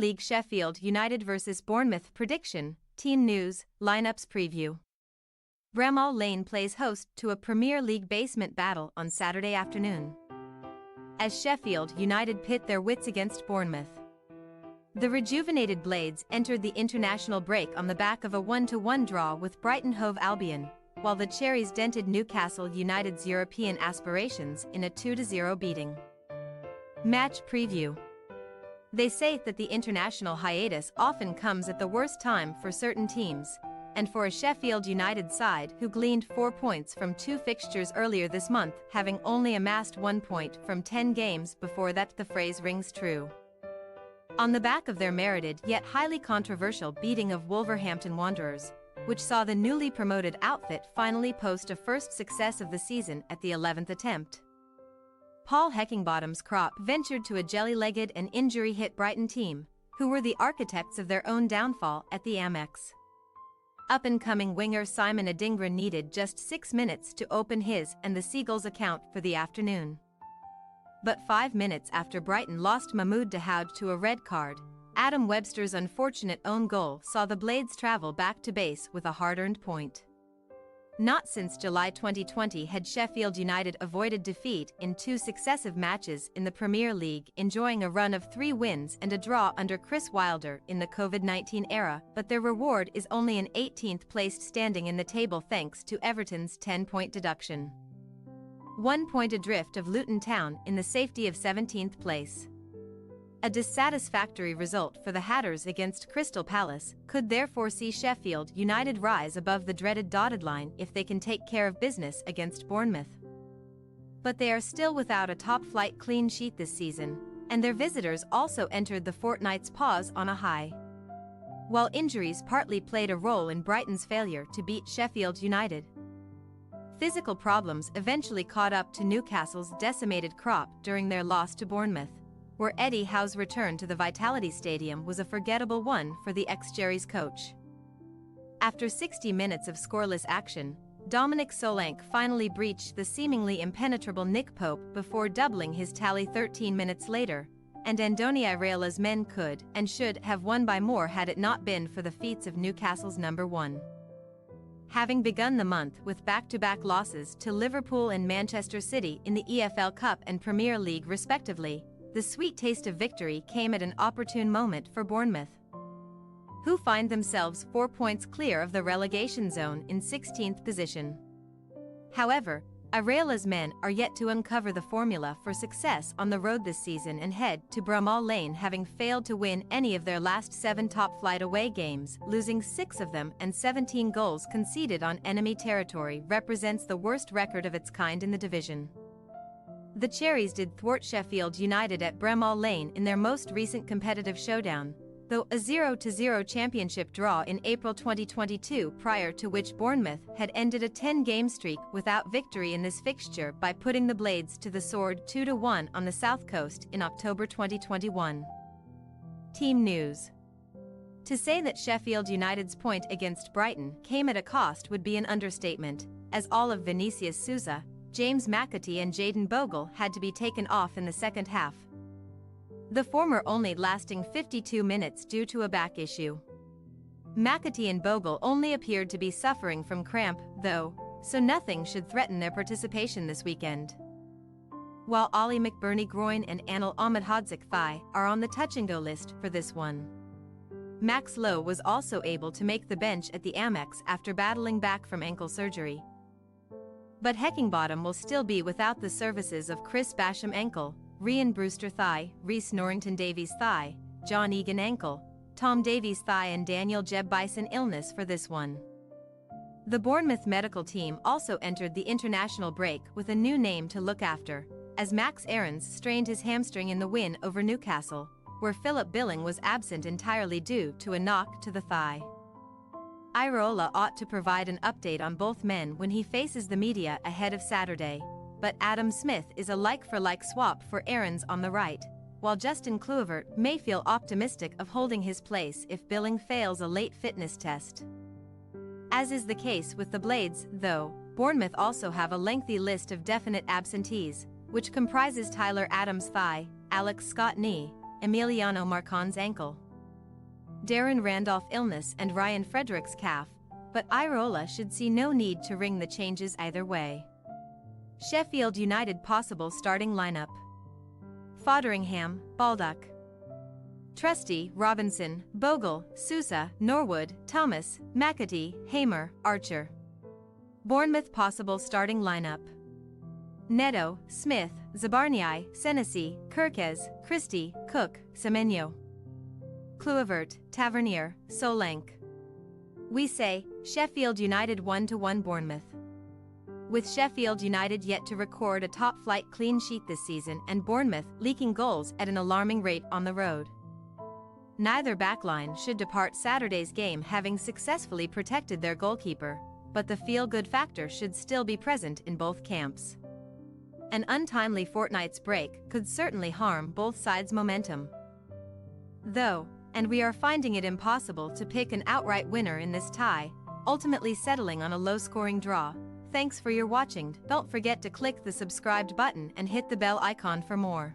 League Sheffield United vs Bournemouth prediction, team news, lineups preview. Bramall Lane plays host to a Premier League basement battle on Saturday afternoon, as Sheffield United pit their wits against Bournemouth. The rejuvenated Blades entered the international break on the back of a 1-1 draw with Brighton Hove Albion, while the Cherries dented Newcastle United's European aspirations in a 2-0 beating. Match preview. They say that the international hiatus often comes at the worst time for certain teams, and for a Sheffield United side who gleaned 4 points from 2 fixtures earlier this month, having only amassed 1 point from 10 games before that, the phrase rings true. On the back of their merited yet highly controversial beating of Wolverhampton Wanderers, which saw the newly promoted outfit finally post a first success of the season at the 11th attempt. Paul Heckingbottom's crop ventured to a jelly-legged and injury-hit Brighton team, who were the architects of their own downfall at the Amex. Up-and-coming winger Simon Adingra needed just 6 minutes to open his and the Seagulls' account for the afternoon. But 5 minutes after Brighton lost Mahmoud Dahoud to a red card, Adam Webster's unfortunate own goal saw the Blades travel back to base with a hard-earned point. Not since July 2020 had Sheffield United avoided defeat in 2 successive matches in the Premier League, enjoying a run of 3 wins and a draw under Chris Wilder in the COVID-19 era, but their reward is only an 18th placed standing in the table thanks to Everton's 10-point deduction. 1 point adrift of Luton Town in the safety of 17th place. A dissatisfactory result for the Hatters against Crystal Palace could therefore see Sheffield United rise above the dreaded dotted line if they can take care of business against Bournemouth. But they are still without a top-flight clean sheet this season, and their visitors also entered the fortnight's pause on a high. While injuries partly played a role in Brighton's failure to beat Sheffield United, physical problems eventually caught up to Newcastle's decimated crop during their loss to Bournemouth, where Eddie Howe's return to the Vitality Stadium was a forgettable one for the ex-Cherries coach. After 60 minutes of scoreless action, Dominic Solanke finally breached the seemingly impenetrable Nick Pope before doubling his tally 13 minutes later, and Andoni Iraola's men could and should have won by more had it not been for the feats of Newcastle's number 1. Having begun the month with back-to-back losses to Liverpool and Manchester City in the EFL Cup and Premier League respectively, the sweet taste of victory came at an opportune moment for Bournemouth, who find themselves 4 points clear of the relegation zone in 16th position. However, Iraola's men are yet to uncover the formula for success on the road this season and head to Bramall Lane, having failed to win any of their last 7 top-flight away games, losing 6 of them, and 17 goals conceded on enemy territory represents the worst record of its kind in the division. The Cherries did thwart Sheffield United at Bramall Lane in their most recent competitive showdown, though a 0-0 championship draw in April 2022, prior to which Bournemouth had ended a 10-game streak without victory in this fixture by putting the Blades to the sword 2-1 on the South Coast in October 2021. Team news. To say that Sheffield United's point against Brighton came at a cost would be an understatement, as all of Vinicius Souza, James McAtee and Jayden Bogle had to be taken off in the second half, the former only lasting 52 minutes due to a back issue. McAtee and Bogle only appeared to be suffering from cramp, though, so nothing should threaten their participation this weekend. While Ollie McBurney groin and Anil Ahmedhodzic thigh are on the touch-and-go list for this one, Max Lowe was also able to make the bench at the Amex after battling back from ankle surgery. But Heckingbottom will still be without the services of Chris Basham ankle, Ryan Brewster thigh, Reece Norrington Davies thigh, John Egan ankle, Tom Davies thigh and Daniel Jeb Bison illness for this one. The Bournemouth medical team also entered the international break with a new name to look after, as Max Aarons strained his hamstring in the win over Newcastle, where Philip Billing was absent entirely due to a knock to the thigh. Iraola ought to provide an update on both men when he faces the media ahead of Saturday, but Adam Smith is a like-for-like swap for Aarons on the right, while Justin Kluivert may feel optimistic of holding his place if Billing fails a late fitness test. As is the case with the Blades, though, Bournemouth also have a lengthy list of definite absentees, which comprises Tyler Adams' thigh, Alex Scott knee, Emiliano Marcon's ankle, Darren Randolph illness and Ryan Fredericks calf, but Irola should see no need to ring the changes either way. Sheffield United possible starting lineup: Fotheringham, Baldock, Trusty, Robinson, Bogle, Sousa, Norwood, Thomas, McAtee, Hamer, Archer. Bournemouth possible starting lineup: Neto, Smith, Zabarnyi, Senesi, Kirkes, Christie, Cook, Semenyo, Kluivert, Tavernier, Solanke. We say, Sheffield United 1-1 Bournemouth. With Sheffield United yet to record a top-flight clean sheet this season and Bournemouth leaking goals at an alarming rate on the road. Neither backline should depart Saturday's game having successfully protected their goalkeeper, but the feel-good factor should still be present in both camps. An untimely fortnight's break could certainly harm both sides' momentum, though, and we are finding it impossible to pick an outright winner in this tie, ultimately settling on a low-scoring draw. Thanks for your watching. Don't forget to click the subscribed button and hit the bell icon for more.